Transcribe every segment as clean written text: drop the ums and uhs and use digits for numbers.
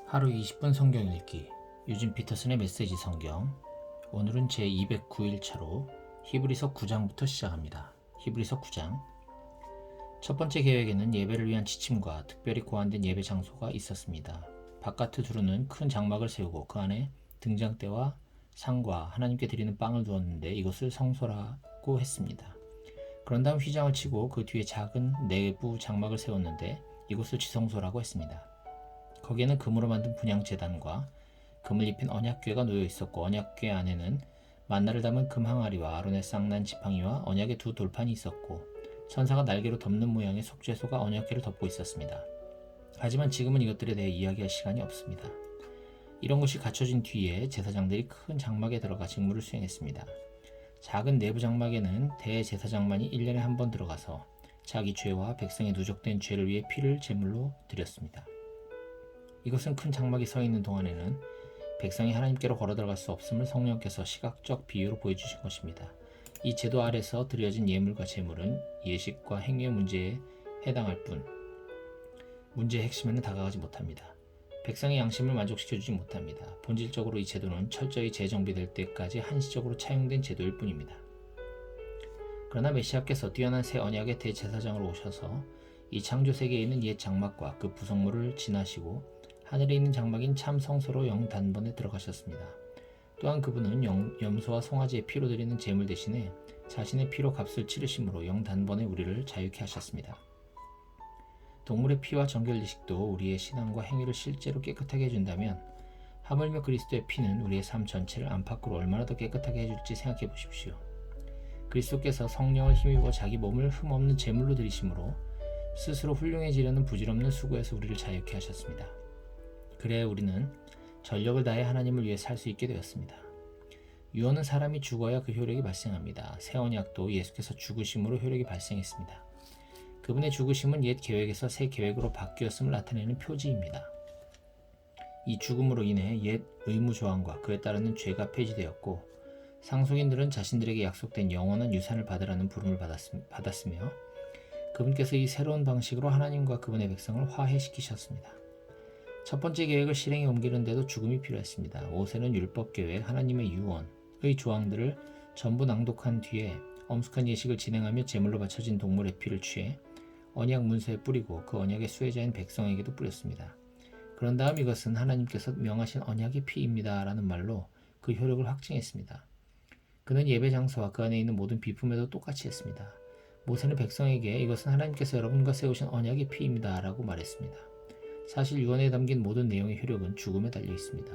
하루 20분 성경 읽기 유진 피터슨의 메시지 성경. 오늘은 제209일차로 히브리서 9장부터 시작합니다. 히브리서 9장. 첫 번째 계획에는 예배를 위한 지침과 특별히 고안된 예배 장소가 있었습니다. 바깥 두루는 큰 장막을 세우고 그 안에 등장대와 상과 하나님께 드리는 빵을 두었는데 이것을 성소라고 했습니다. 그런 다음 휘장을 치고 그 뒤에 작은 내부 장막을 세웠는데 이곳을 지성소라고 했습니다. 거기에는 금으로 만든 분향제단과 금을 입힌 언약궤가 놓여 있었고 언약궤 안에는 만나를 담은 금 항아리와 아론의 쌍난 지팡이와 언약의 두 돌판이 있었고 천사가 날개로 덮는 모양의 속죄소가 언약궤를 덮고 있었습니다. 하지만 지금은 이것들에 대해 이야기할 시간이 없습니다. 이런 것이 갖춰진 뒤에 제사장들이 큰 장막에 들어가 직무를 수행했습니다. 작은 내부 장막에는 대제사장만이 1년에 한 번 들어가서 자기 죄와 백성의 누적된 죄를 위해 피를 제물로 드렸습니다. 이것은 큰 장막이 서 있는 동안에는 백성이 하나님께로 걸어 들어갈 수 없음을 성령께서 시각적 비유로 보여주신 것입니다. 이 제도 아래서 드려진 예물과 제물은 예식과 행위의 문제에 해당할 뿐 문제의 핵심에는 다가가지 못합니다. 백성의 양심을 만족시켜주지 못합니다. 본질적으로 이 제도는 철저히 재정비될 때까지 한시적으로 차용된 제도일 뿐입니다. 그러나 메시아께서 뛰어난 새 언약의 대제사장으로 오셔서 이 창조 세계에 있는 옛 장막과 그 부속물을 지나시고 하늘에 있는 장막인 참 성소로 영단번에 들어가셨습니다. 또한 그분은 염소와 송아지의 피로 드리는 제물 대신에 자신의 피로 값을 치르심으로 영단번에 우리를 자유케 하셨습니다. 동물의 피와 정결의식도 우리의 신앙과 행위를 실제로 깨끗하게 해준다면 하물며 그리스도의 피는 우리의 삶 전체를 안팎으로 얼마나 더 깨끗하게 해줄지 생각해 보십시오. 그리스도께서 성령을 힘입어 자기 몸을 흠없는 제물로 드리심으로 스스로 훌륭해지려는 부질없는 수고에서 우리를 자유케 하셨습니다. 그래야 우리는 전력을 다해 하나님을 위해 살 수 있게 되었습니다. 유언은 사람이 죽어야 그 효력이 발생합니다. 새 언약도 예수께서 죽으심으로 효력이 발생했습니다. 그분의 죽으심은 옛 계획에서 새 계획으로 바뀌었음을 나타내는 표지입니다. 이 죽음으로 인해 옛 의무 조항과 그에 따르는 죄가 폐지되었고 상속인들은 자신들에게 약속된 영원한 유산을 받으라는 부름을 받았으며 그분께서 이 새로운 방식으로 하나님과 그분의 백성을 화해시키셨습니다. 첫 번째 계획을 실행에 옮기는데도 죽음이 필요했습니다. 모세는 율법 계획, 하나님의 유언의 조항들을 전부 낭독한 뒤에 엄숙한 예식을 진행하며 제물로 바쳐진 동물의 피를 취해 언약 문서에 뿌리고 그 언약의 수혜자인 백성에게도 뿌렸습니다. 그런 다음 이것은 하나님께서 명하신 언약의 피입니다 라는 말로 그 효력을 확증했습니다. 그는 예배 장소와 그 안에 있는 모든 비품에도 똑같이 했습니다. 모세는 백성에게 이것은 하나님께서 여러분과 세우신 언약의 피입니다 라고 말했습니다. 사실 유언에 담긴 모든 내용의 효력은 죽음에 달려 있습니다.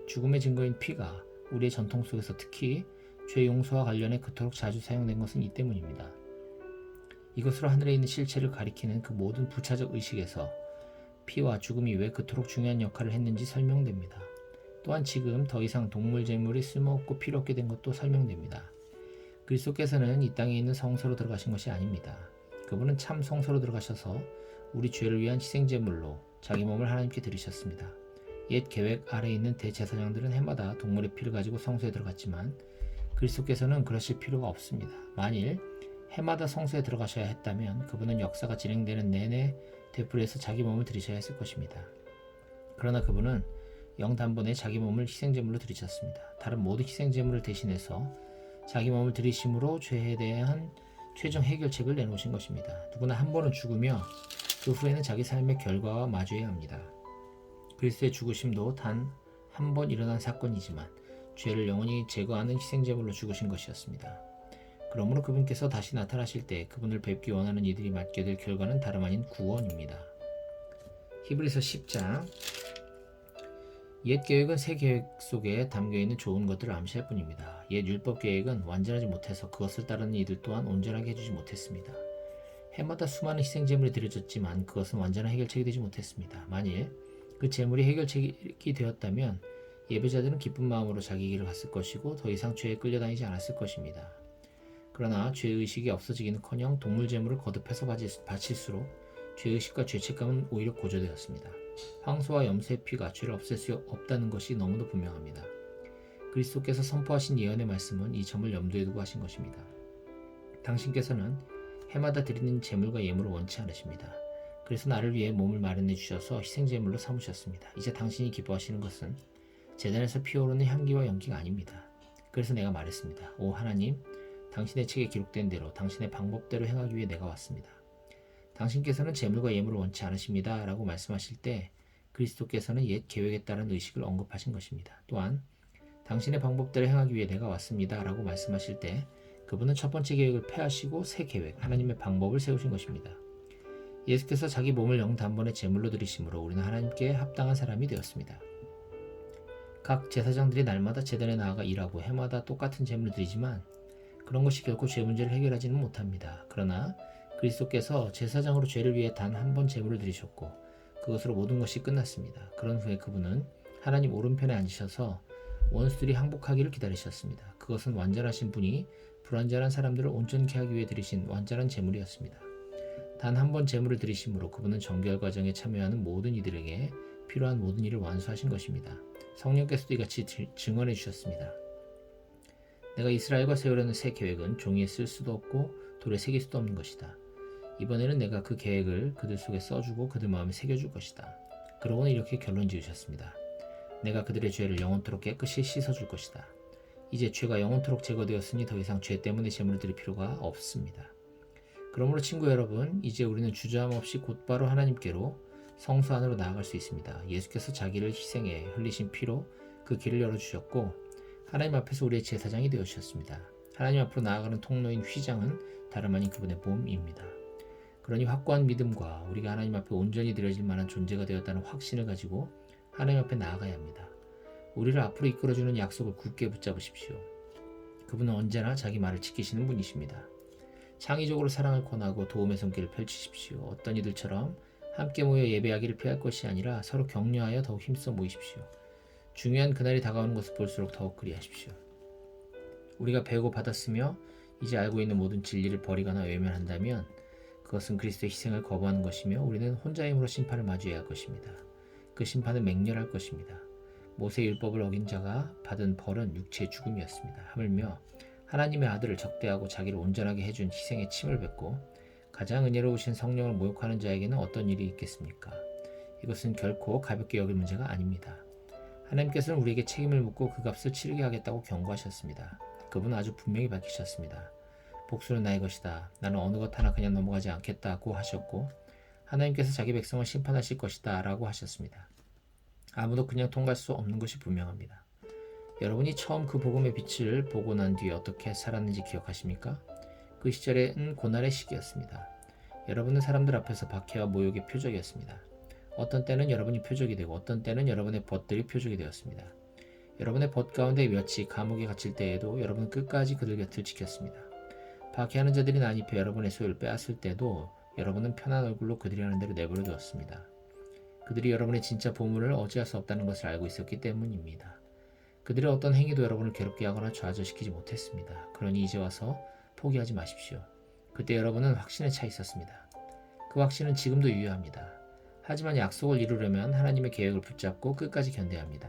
죽음의 증거인 피가 우리의 전통 속에서 특히 죄 용서와 관련해 그토록 자주 사용된 것은 이 때문입니다. 이것으로 하늘에 있는 실체를 가리키는 그 모든 부차적 의식에서 피와 죽음이 왜 그토록 중요한 역할을 했는지 설명됩니다. 또한 지금 더 이상 동물 제물이 쓸모없고 필요없게 된 것도 설명됩니다. 그리스도께서는 이 땅에 있는 성소로 들어가신 것이 아닙니다. 그분은 참 성소로 들어가셔서 우리 죄를 위한 희생제물로 자기 몸을 하나님께 드리셨습니다. 옛 계획 아래에 있는 대제사장들은 해마다 동물의 피를 가지고 성소에 들어갔지만 그리스도께서는 그러실 필요가 없습니다. 만일 해마다 성소에 들어가셔야 했다면 그분은 역사가 진행되는 내내 되풀이해서 자기 몸을 드리셔야 했을 것입니다. 그러나 그분은 영단번에 자기 몸을 희생제물로 드리셨습니다. 다른 모든 희생제물을 대신해서 자기 몸을 드리심으로 죄에 대한 최종 해결책을 내놓으신 것입니다. 누구나 한 번은 죽으며 그 후에는 자기 삶의 결과와 마주해야 합니다. 그리스도의 죽으심도 단 한 번 일어난 사건이지만 죄를 영원히 제거하는 희생제물로 죽으신 것이었습니다. 그러므로 그분께서 다시 나타나실 때 그분을 뵙기 원하는 이들이 맞게 될 결과는 다름 아닌 구원입니다. 히브리서 10장. 옛 계획은 새 계획 속에 담겨있는 좋은 것들을 암시할 뿐입니다. 옛 율법 계획은 완전하지 못해서 그것을 따르는 이들 또한 온전하게 해주지 못했습니다. 해마다 수많은 희생제물이 드려졌지만 그것은 완전한 해결책이 되지 못했습니다. 만일 그 제물이 해결책이 되었다면 예배자들은 기쁜 마음으로 자기 길을 갔을 것이고 더 이상 죄에 끌려다니지 않았을 것입니다. 그러나 죄의식이 없어지기는커녕 동물 제물을 거듭해서 바칠수록 죄의식과 죄책감은 오히려 고조되었습니다. 황소와 염소의 피가 죄를 없앨 수 없다는 것이 너무도 분명합니다. 그리스도께서 선포하신 예언의 말씀은 이 점을 염두에 두고 하신 것입니다. 당신께서는 해마다 드리는 제물과 예물을 원치 않으십니다. 그래서 나를 위해 몸을 마련해 주셔서 희생제물로 삼으셨습니다. 이제 당신이 기뻐하시는 것은 제단에서 피어오르는 향기와 연기가 아닙니다. 그래서 내가 말했습니다. 오 하나님, 당신의 책에 기록된 대로 당신의 방법대로 행하기 위해 내가 왔습니다. 당신께서는 제물과 예물을 원치 않으십니다. 라고 말씀하실 때 그리스도께서는 옛 계획에 따른 의식을 언급하신 것입니다. 또한 당신의 방법대로 행하기 위해 내가 왔습니다. 라고 말씀하실 때 그분은 첫 번째 계획을 폐하시고 새 계획, 하나님의 방법을 세우신 것입니다. 예수께서 자기 몸을 영단번에 제물로 드리심으로 우리는 하나님께 합당한 사람이 되었습니다. 각 제사장들이 날마다 제단에 나아가 일하고 해마다 똑같은 제물을 드리지만 그런 것이 결코 죄 문제를 해결하지는 못합니다. 그러나 그리스도께서 제사장으로 죄를 위해 단 한 번 제물을 드리셨고 그것으로 모든 것이 끝났습니다. 그런 후에 그분은 하나님 오른편에 앉으셔서 원수들이 항복하기를 기다리셨습니다. 그것은 완전하신 분이 불완전한 사람들을 온전케 하기 위해 드리신 완전한 제물이었습니다. 단 한 번 제물을 드리심으로 그분은 정결 과정에 참여하는 모든 이들에게 필요한 모든 일을 완수하신 것입니다. 성령께서도 이같이 증언해 주셨습니다. 내가 이스라엘과 세우려는 새 계획은 종이에 쓸 수도 없고 돌에 새길 수도 없는 것이다. 이번에는 내가 그 계획을 그들 속에 써주고 그들 마음에 새겨줄 것이다. 그러고는 이렇게 결론 지으셨습니다. 내가 그들의 죄를 영원토록 깨끗이 씻어줄 것이다. 이제 죄가 영원토록 제거되었으니 더 이상 죄 때문에 제물을 드릴 필요가 없습니다. 그러므로 친구 여러분, 이제 우리는 주저함 없이 곧바로 하나님께로 성소 안으로 나아갈 수 있습니다. 예수께서 자기를 희생해 흘리신 피로 그 길을 열어주셨고 하나님 앞에서 우리의 제사장이 되어주셨습니다. 하나님 앞으로 나아가는 통로인 휘장은 다름 아닌 그분의 몸입니다. 그러니 확고한 믿음과 우리가 하나님 앞에 온전히 드려질 만한 존재가 되었다는 확신을 가지고 하나님 앞에 나아가야 합니다. 우리를 앞으로 이끌어주는 약속을 굳게 붙잡으십시오. 그분은 언제나 자기 말을 지키시는 분이십니다. 창의적으로 사랑을 권하고 도움의 손길을 펼치십시오. 어떤 이들처럼 함께 모여 예배하기를 피할 것이 아니라 서로 격려하여 더욱 힘써 모이십시오. 중요한 그날이 다가오는 것을 볼수록 더욱 그리하십시오. 우리가 배우고 받았으며 이제 알고 있는 모든 진리를 버리거나 외면한다면 그것은 그리스도의 희생을 거부하는 것이며 우리는 혼자 힘으로 심판을 마주해야 할 것입니다. 그 심판은 맹렬할 것입니다. 모세의 율법을 어긴 자가 받은 벌은 육체의 죽음이었습니다. 하물며 하나님의 아들을 적대하고 자기를 온전하게 해준 희생의 침을 뱉고 가장 은혜로우신 성령을 모욕하는 자에게는 어떤 일이 있겠습니까? 이것은 결코 가볍게 여길 문제가 아닙니다. 하나님께서는 우리에게 책임을 묻고 그 값을 치르게 하겠다고 경고하셨습니다. 그분은 아주 분명히 밝히셨습니다. 복수는 나의 것이다. 나는 어느 것 하나 그냥 넘어가지 않겠다고 하셨고 하나님께서 자기 백성을 심판하실 것이다 라고 하셨습니다. 아무도 그냥 통과할 수 없는 것이 분명합니다. 여러분이 처음 그 복음의 빛을 보고 난 뒤에 어떻게 살았는지 기억하십니까? 그 시절은 고난의 시기였습니다. 여러분은 사람들 앞에서 박해와 모욕의 표적이었습니다. 어떤 때는 여러분이 표적이 되고 어떤 때는 여러분의 벗들이 표적이 되었습니다. 여러분의 벗 가운데 며칠 감옥에 갇힐 때에도 여러분은 끝까지 그들 곁을 지켰습니다. 박해하는 자들이 난입해 여러분의 소유를 빼앗을 때도 여러분은 편한 얼굴로 그들이 하는 대로 내버려 두었습니다. 그들이 여러분의 진짜 보물을 어찌할 수 없다는 것을 알고 있었기 때문입니다. 그들의 어떤 행위도 여러분을 괴롭게 하거나 좌절시키지 못했습니다. 그러니 이제 와서 포기하지 마십시오. 그때 여러분은 확신에 차 있었습니다. 그 확신은 지금도 유효합니다. 하지만 약속을 이루려면 하나님의 계획을 붙잡고 끝까지 견뎌야 합니다.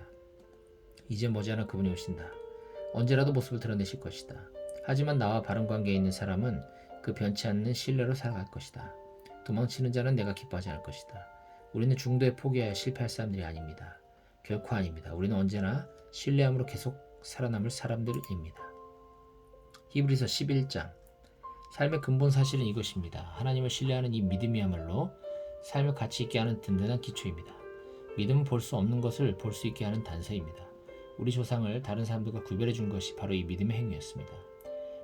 이제 머지않아 그분이 오신다. 언제라도 모습을 드러내실 것이다. 하지만 나와 바른 관계에 있는 사람은 그 변치 않는 신뢰로 살아갈 것이다. 도망치는 자는 내가 기뻐하지 않을 것이다. 우리는 중도에 포기하여 실패할 사람들이 아닙니다. 결코 아닙니다. 우리는 언제나 신뢰함으로 계속 살아남을 사람들입니다. 히브리서 11장. 삶의 근본 사실은 이것입니다. 하나님을 신뢰하는 이 믿음이야말로 삶을 가치 있게 하는 든든한 기초입니다. 믿음은 볼 수 없는 것을 볼 수 있게 하는 단서입니다. 우리 조상을 다른 사람들과 구별해 준 것이 바로 이 믿음의 행위였습니다.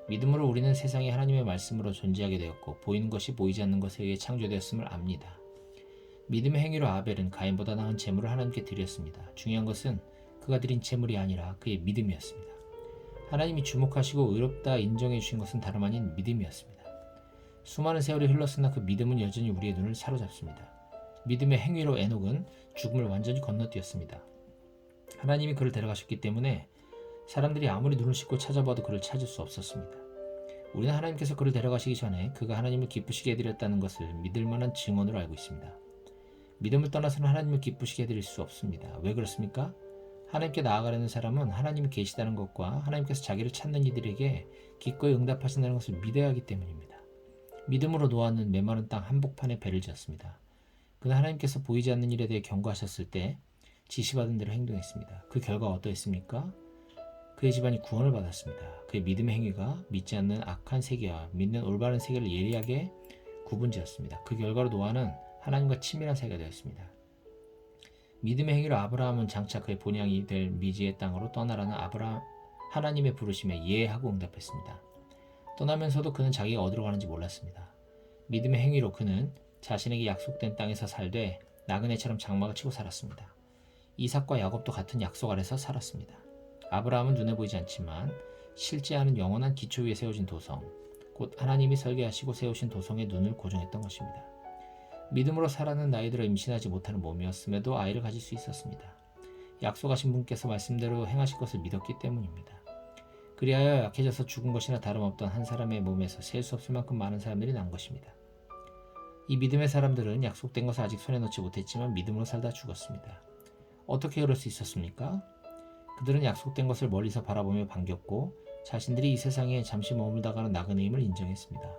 믿음으로 우리는 세상에 하나님의 말씀으로 존재하게 되었고 보이는 것이 보이지 않는 것에 의해 창조되었음을 압니다. 믿음의 행위로 아벨은 가인보다 나은 제물을 하나님께 드렸습니다. 중요한 것은 그가 드린 제물이 아니라 그의 믿음이었습니다. 하나님이 주목하시고 의롭다 인정해 주신 것은 다름 아닌 믿음이었습니다. 수많은 세월이 흘렀으나 그 믿음은 여전히 우리의 눈을 사로잡습니다. 믿음의 행위로 에녹은 죽음을 완전히 건너뛰었습니다. 하나님이 그를 데려가셨기 때문에 사람들이 아무리 눈을 씻고 찾아봐도 그를 찾을 수 없었습니다. 우리는 하나님께서 그를 데려가시기 전에 그가 하나님을 기쁘시게 해드렸다는 것을 믿을 만한 증언으로 알고 있습니다. 믿음을 떠나서는 하나님을 기쁘시게 해드릴 수 없습니다. 왜 그렇습니까? 하나님께 나아가려는 사람은 하나님이 계시다는 것과 하나님께서 자기를 찾는 이들에게 기꺼이 응답하신다는 것을 믿어야 하기 때문입니다. 믿음으로 노아는 메마른 땅 한복판에 배를 지었습니다. 그는 하나님께서 보이지 않는 일에 대해 경고하셨을 때 지시받은 대로 행동했습니다. 그 결과가 어떠했습니까? 그의 집안이 구원을 받았습니다. 그의 믿음의 행위가 믿지 않는 악한 세계와 믿는 올바른 세계를 예리하게 구분지었습니다. 그 결과로 노아는 하나님과 친밀한 사이가 되었습니다. 믿음의 행위로 아브라함은 장차 그의 본향이 될 미지의 땅으로 떠나라는 하나님의 부르심에 예하고 응답했습니다. 떠나면서도 그는 자기가 어디로 가는지 몰랐습니다. 믿음의 행위로 그는 자신에게 약속된 땅에서 살되 나그네처럼 장막을 치고 살았습니다. 이삭과 야곱도 같은 약속 아래서 살았습니다. 아브라함은 눈에 보이지 않지만 실제하는 영원한 기초 위에 세워진 도성, 곧 하나님이 설계하시고 세우신 도성에 눈을 고정했던 것입니다. 믿음으로 살아는 나이들어 임신하지 못하는 몸이었음에도 아이를 가질 수 있었습니다. 약속하신 분께서 말씀대로 행하실 것을 믿었기 때문입니다. 그리하여 약해져서 죽은 것이나 다름없던 한 사람의 몸에서 셀 수 없을 만큼 많은 사람들이 난 것입니다. 이 믿음의 사람들은 약속된 것을 아직 손에 넣지 못했지만 믿음으로 살다 죽었습니다. 어떻게 그럴 수 있었습니까? 그들은 약속된 것을 멀리서 바라보며 반겼고 자신들이 이 세상에 잠시 머물다가는 나그네임을 인정했습니다.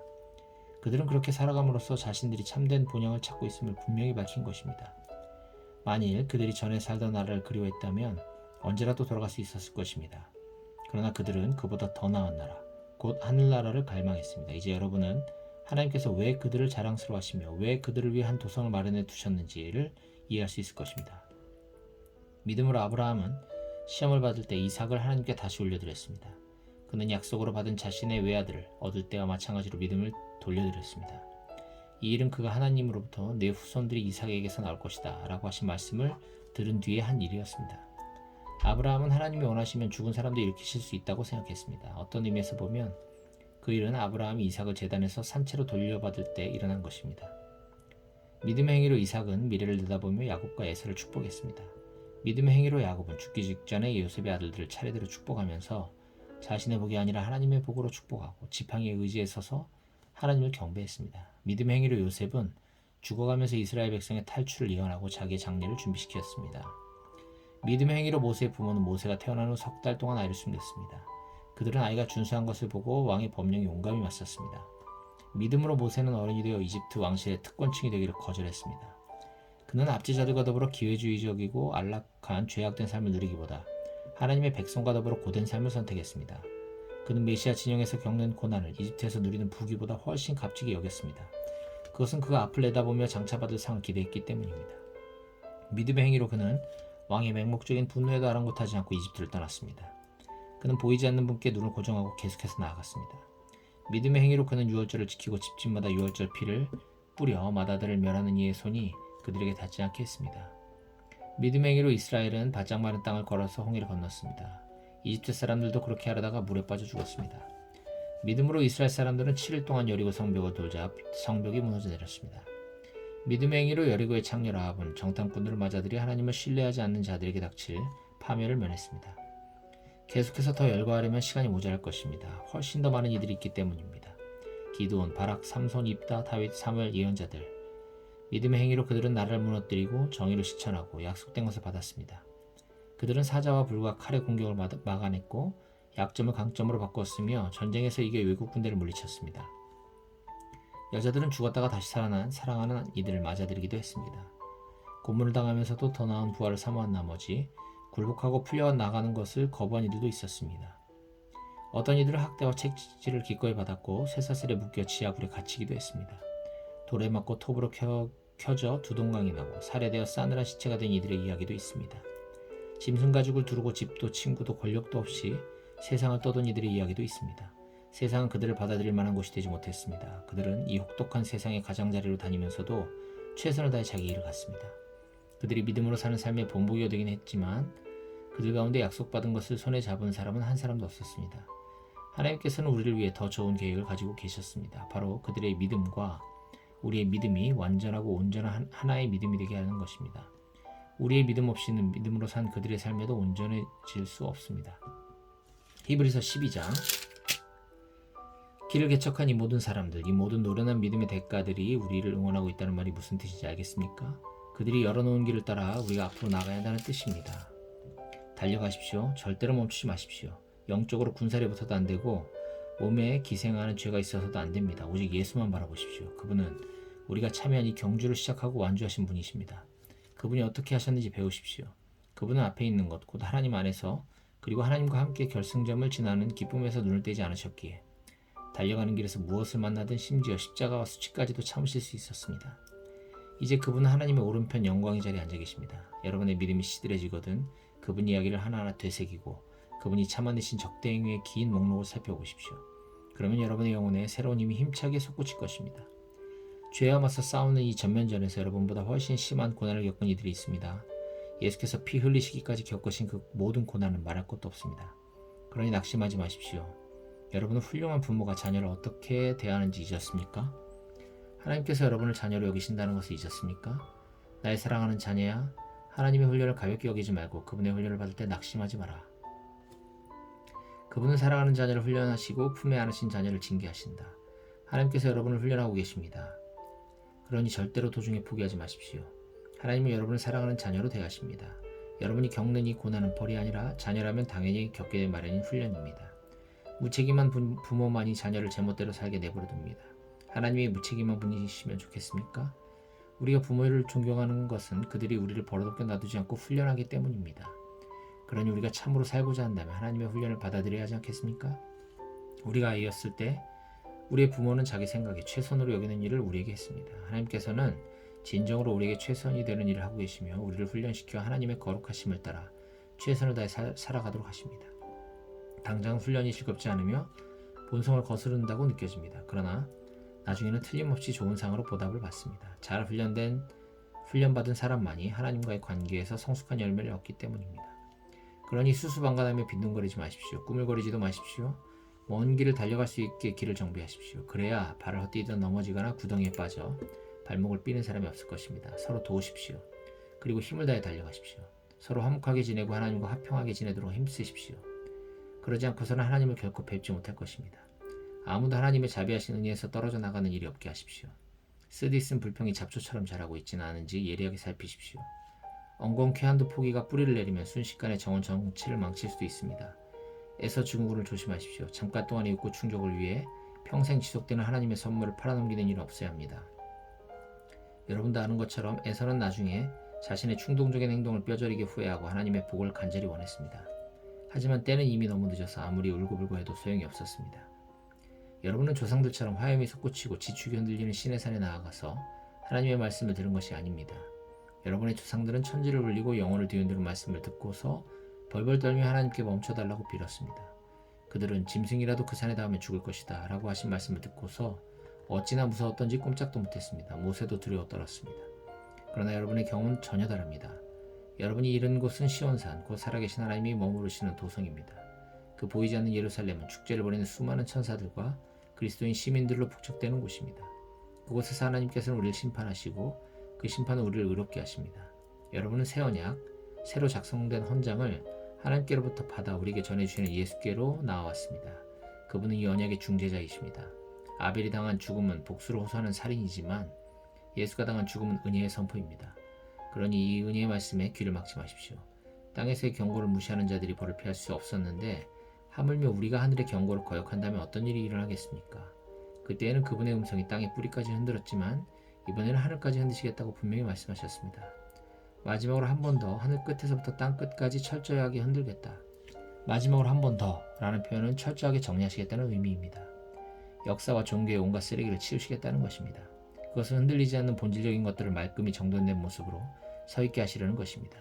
그들은 그렇게 살아감으로써 자신들이 참된 본향을 찾고 있음을 분명히 밝힌 것입니다. 만일 그들이 전에 살던 나라를 그리워했다면 언제라도 돌아갈 수 있었을 것입니다. 그러나 그들은 그보다 더 나은 나라, 곧 하늘나라를 갈망했습니다. 이제 여러분은 하나님께서 왜 그들을 자랑스러워하시며 왜 그들을 위해 한 도성을 마련해 두셨는지를 이해할 수 있을 것입니다. 믿음으로 아브라함은 시험을 받을 때 이삭을 하나님께 다시 올려드렸습니다. 그는 약속으로 받은 자신의 외아들을 얻을 때와 마찬가지로 믿음을 돌려드렸습니다. 이 일은 그가 하나님으로부터 내 후손들이 이삭에게서 나올 것이다 라고 하신 말씀을 들은 뒤에 한 일이었습니다. 아브라함은 하나님이 원하시면 죽은 사람도 일으키실 수 있다고 생각했습니다. 어떤 의미에서 보면 그 일은 아브라함이 이삭을 제단에서 산채로 돌려받을 때 일어난 것입니다. 믿음의 행위로 이삭은 미래를 내다보며 야곱과 에서를 축복했습니다. 믿음의 행위로 야곱은 죽기 직전에 요셉의 아들들을 차례대로 축복하면서 자신의 복이 아니라 하나님의 복으로 축복하고 지팡이의 의지에 서서 하나님을 경배했습니다. 믿음의 행위로 요셉은 죽어가면서 이스라엘 백성의 탈출을 예언하고 자기의 장례를 준비시켰습니다. 믿음의 행위로 모세의 부모는 모세가 태어난 후 3달 동안 아이를 숨겼습니다. 그들은 아이가 준수한 것을 보고 왕의 법령에 용감히 맞섰습니다. 믿음으로 모세는 어른이 되어 이집트 왕실의 특권층이 되기를 거절했습니다. 그는 압제자들과 더불어 기회주의적이고 안락한 죄악된 삶을 누리기보다 하나님의 백성과 더불어 고된 삶을 선택했습니다. 그는 메시아 진영에서 겪는 고난을 이집트에서 누리는 부귀보다 훨씬 값지게 여겼습니다. 그것은 그가 앞을 내다보며 장차받을 상을 기대했기 때문입니다. 믿음의 행위로 그는 왕의 맹목적인 분노에도 아랑곳하지 않고 이집트를 떠났습니다. 그는 보이지 않는 분께 눈을 고정하고 계속해서 나아갔습니다. 믿음의 행위로 그는 유월절을 지키고 집집마다 유월절 피를 뿌려 마다들을 멸하는 이의 손이 그들에게 닿지 않게 했습니다. 믿음의 행위로 이스라엘은 바짝 마른 땅을 걸어서 홍해를 건넜습니다. 이집트 사람들도 그렇게 하려다가 물에 빠져 죽었습니다. 믿음으로 이스라엘 사람들은 7일 동안 여리고 성벽을 돌자 성벽이 무너져 내렸습니다. 믿음의 행위로 여리고의 창녀 라합은 정탐꾼들을 맞아들여 하나님을 신뢰하지 않는 자들에게 닥칠 파멸을 면했습니다. 계속해서 더 열거하려면 시간이 모자랄 것입니다. 훨씬 더 많은 이들이 있기 때문입니다. 기드온, 바락, 삼손, 입다, 다윗, 사무엘 예언자들. 믿음의 행위로 그들은 나라를 무너뜨리고 정의를 실천하고 약속된 것을 받았습니다. 그들은 사자와 불과 칼의 공격을 막아냈고 약점을 강점으로 바꿨으며 전쟁에서 이겨 외국 군대를 물리쳤습니다. 여자들은 죽었다가 다시 살아난 사랑하는 이들을 맞아들이기도 했습니다. 고문을 당하면서도 더 나은 부활을 사모한 나머지 굴복하고 풀려 나가는 것을 거부한 이들도 있었습니다. 어떤 이들은 학대와 채찍질을 기꺼이 받았고 쇠사슬에 묶여 지하굴에 갇히기도 했습니다. 돌에 맞고 톱으로 켜져 두동강이 나고 살해되어 싸늘한 시체가 된 이들의 이야기도 있습니다. 짐승 가죽을 두르고 집도 친구도 권력도 없이 세상을 떠돈 이들의 이야기도 있습니다. 세상은 그들을 받아들일 만한 곳이 되지 못했습니다. 그들은 이 혹독한 세상의 가장자리로 다니면서도 최선을 다해 자기 일을 갔습니다. 그들이 믿음으로 사는 삶의 본보기가 되긴 했지만 그들 가운데 약속받은 것을 손에 잡은 사람은 한 사람도 없었습니다. 하나님께서는 우리를 위해 더 좋은 계획을 가지고 계셨습니다. 바로 그들의 믿음과 우리의 믿음이 완전하고 온전한 하나의 믿음이 되게 하는 것입니다. 우리의 믿음 없이는 믿음으로 산 그들의 삶에도 온전해질 수 없습니다. 히브리서 12장. 길을 개척한 이 모든 사람들, 이 모든 노련한 믿음의 대가들이 우리를 응원하고 있다는 말이 무슨 뜻인지 알겠습니까? 그들이 열어놓은 길을 따라 우리가 앞으로 나가야 한다는 뜻입니다. 달려가십시오. 절대로 멈추지 마십시오. 영적으로 군살이 붙어도 안 되고 몸에 기생하는 죄가 있어서도 안 됩니다. 오직 예수만 바라보십시오. 그분은 우리가 참여한 이 경주를 시작하고 완주하신 분이십니다. 그분이 어떻게 하셨는지 배우십시오. 그분은 앞에 있는 것, 곧 하나님 안에서 그리고 하나님과 함께 결승점을 지나는 기쁨에서 눈을 떼지 않으셨기에 달려가는 길에서 무엇을 만나든 심지어 십자가와 수치까지도 참으실 수 있었습니다. 이제 그분은 하나님의 오른편 영광의 자리에 앉아 계십니다. 여러분의 믿음이 시들해지거든 그분 이야기를 하나하나 되새기고 그분이 참아내신 적대 행위의 긴 목록을 살펴보십시오. 그러면 여러분의 영혼에 새로운 힘이 힘차게 솟구칠 것입니다. 죄와 맞서 싸우는 이 전면전에서 여러분보다 훨씬 심한 고난을 겪은 이들이 있습니다. 예수께서 피 흘리시기까지 겪으신 그 모든 고난은 말할 것도 없습니다. 그러니 낙심하지 마십시오. 여러분은 훌륭한 부모가 자녀를 어떻게 대하는지 잊었습니까? 하나님께서 여러분을 자녀로 여기신다는 것을 잊었습니까? 나의 사랑하는 자녀야, 하나님의 훈련을 가볍게 여기지 말고 그분의 훈련을 받을 때 낙심하지 마라. 그분은 사랑하는 자녀를 훈련하시고 품에 안으신 자녀를 징계하신다. 하나님께서 여러분을 훈련하고 계십니다. 그러니 절대로 도중에 포기하지 마십시오. 하나님은 여러분을 사랑하는 자녀로 대하십니다. 여러분이 겪는 이 고난은 벌이 아니라 자녀라면 당연히 겪게 될 마련인 훈련입니다. 무책임한 부모만이 자녀를 제멋대로 살게 내버려둡니다. 하나님이 무책임한 분이시면 좋겠습니까? 우리가 부모를 존경하는 것은 그들이 우리를 버릇없게 놔두지 않고 훈련하기 때문입니다. 그러니 우리가 참으로 살고자 한다면 하나님의 훈련을 받아들여야 하지 않겠습니까? 우리가 아이였을 때 우리의 부모는 자기 생각에 최선으로 여기는 일을 우리에게 했습니다. 하나님께서는 진정으로 우리에게 최선이 되는 일을 하고 계시며 우리를 훈련시켜 하나님의 거룩하심을 따라 최선을 다해 살아가도록 하십니다. 당장 훈련이 즐겁지 않으며 본성을 거스른다고 느껴집니다. 그러나 나중에는 틀림없이 좋은 상으로 보답을 받습니다. 잘 훈련받은 사람만이 하나님과의 관계에서 성숙한 열매를 얻기 때문입니다. 그러니 수수방관하며 빈둥거리지 마십시오. 꾸물거리지도 마십시오. 먼 길을 달려갈 수 있게 길을 정비하십시오. 그래야 발을 헛디디다 넘어지거나 구덩이에 빠져 발목을 삐는 사람이 없을 것입니다. 서로 도우십시오. 그리고 힘을 다해 달려가십시오. 서로 화목하게 지내고 하나님과 화평하게 지내도록 힘쓰십시오. 그러지 않고서는 하나님을 결코 뵙지 못할 것입니다. 아무도 하나님의 자비하신 은혜에서 떨어져 나가는 일이 없게 하십시오. 쓰디쓴 불평이 잡초처럼 자라고 있지는 않은지 예리하게 살피십시오. 엉겅퀴 한두 포기가 뿌리를 내리면 순식간에 정원 전체를 망칠 수도 있습니다. 애서 증후군을 조심하십시오. 잠깐 동안의 욕구 충족을 위해 평생 지속되는 하나님의 선물을 팔아넘기는 일은 없어야 합니다. 여러분도 아는 것처럼 에서는 나중에 자신의 충동적인 행동을 뼈저리게 후회하고 하나님의 복을 간절히 원했습니다. 하지만 때는 이미 너무 늦어서 아무리 울고불고 해도 소용이 없었습니다. 여러분은 조상들처럼 화염이 솟구치고 지축이 흔들리는 시내산에 나아가서 하나님의 말씀을 들은 것이 아닙니다. 여러분의 조상들은 천지를 울리고 영혼을 뒤흔드는 말씀을 듣고서 벌벌 떨며 하나님께 멈춰달라고 빌었습니다. 그들은 짐승이라도 그 산에 닿으면 죽을 것이다 라고 하신 말씀을 듣고서 어찌나 무서웠던지 꼼짝도 못했습니다. 모세도 두려워 떨었습니다. 그러나 여러분의 경우는 전혀 다릅니다. 여러분이 이른 곳은 시온산, 곧 살아계신 하나님이 머무르시는 도성입니다. 그 보이지 않는 예루살렘은 축제를 벌이는 수많은 천사들과 그리스도인 시민들로 북적대는 곳입니다. 그곳에서 하나님께서는 우리를 심판하시고 그 심판은 우리를 의롭게 하십니다. 여러분은 새 언약, 새로 작성된 헌장을 하나님께로부터 받아 우리에게 전해주시는 예수께로 나아왔습니다. 그분은 이 언약의 중재자이십니다. 아벨이 당한 죽음은 복수를 호소하는 살인이지만 예수가 당한 죽음은 은혜의 선포입니다. 그러니 이 은혜의 말씀에 귀를 막지 마십시오. 땅에서의 경고를 무시하는 자들이 벌을 피할 수 없었는데 하물며 우리가 하늘의 경고를 거역한다면 어떤 일이 일어나겠습니까? 그때에는 그분의 음성이 땅의 뿌리까지 흔들었지만 이번에는 하늘까지 흔드시겠다고 분명히 말씀하셨습니다. 마지막으로 한 번 더 하늘 끝에서부터 땅 끝까지 철저하게 흔들겠다. 마지막으로 한 번 더 라는 표현은 철저하게 정리하시겠다는 의미입니다. 역사와 종교의 온갖 쓰레기를 치우시겠다는 것입니다. 그것은 흔들리지 않는 본질적인 것들을 말끔히 정돈된 모습으로 서 있게 하시려는 것입니다.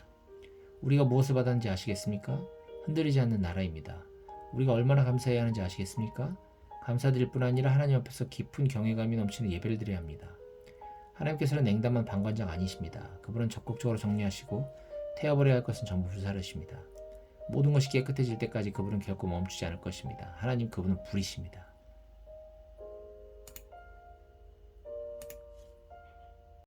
우리가 무엇을 받았는지 아시겠습니까? 흔들리지 않는 나라입니다. 우리가 얼마나 감사해야 하는지 아시겠습니까? 감사드릴 뿐 아니라 하나님 앞에서 깊은 경외감이 넘치는 예배를 드려야 합니다. 하나님께서는 냉담한 방관장 아니십니다. 그분은 적극적으로 정리하시고 태워버려야 할 것은 전부 불사르십니다. 모든 것이 깨끗해질 때까지 그분은 결코 멈추지 않을 것입니다. 하나님 그분은 불이십니다.